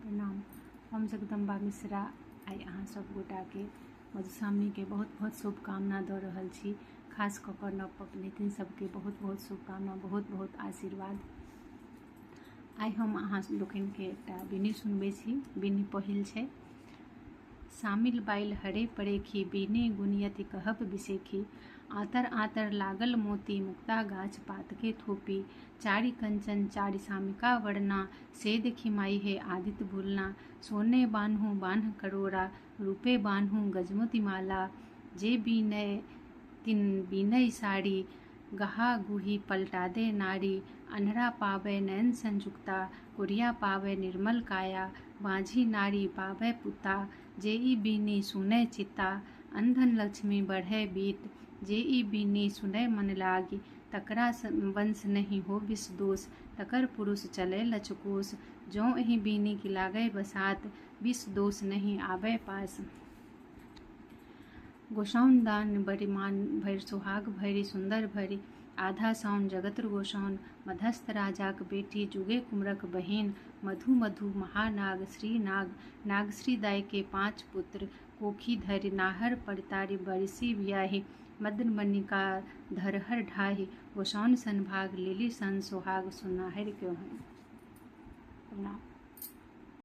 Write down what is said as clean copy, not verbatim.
प्रणाम। हम जगदम्बा मिश्रा आई अहाँ सब गोटा के मधुश्रावणी के बहुत बहुत शुभकामना दऽ रहल छी। खास कऽ कऽ नव पबनैतिन सबके बहुत बहुत शुभकामना, बहुत बहुत आशीर्वाद। आई हम अहाँ लोकनि के एकटा बिनी सुनबै छी। बिनी पहिल छै। शामिल बाइल हरे परेखी, बीने गुनियति कहब बिसेखी। आतर आतर लागल मोती, मुक्ता गाछ पात के थोपी। चारि कंचन चारि सामिका वर्णा, से देखी माई है आदित्य भूलना। सोने बान्हू बान्ह करोड़ा, रूपे बान्हू गजमोती माला। जे बीनय तिन बीनय साड़ी, गहा गुही पलटा दे नारी। अन्हरा पावै नयन संजुक्ता, कुरिया पावै निर्मल काया। बाँझी नारी पावै पुता, जे ई बीनी सुनय चिता। अंधन लक्ष्मी बढ़ै बीत, जे ई बीनी सुनय मन लागी। तकरा वंश नहीं हो विष दोष, तकर पुरुष चलै लचकोस। जों एहि बीनी की लागै बसात, विष दोष नहीं आबै पास। गोसाउन दान बरिमान भरि, सुहाग भरि सुंदर भरि। आधा साउन जगत्र गोसाउन, मध्यस्थ राजाक बेटी, जुगे कुमरक बहिन। मधु मधु महानाग श्री नाग, नागश्री दाई के 5 पुत्र। कोखी धरि नाहर परितारी, बरिसी बियाही। मदन मणिका धरहर ढाही, गोसाउन सन भाग लेली सन सुहाग। सुनाहरि क्यों है। प्रणाम।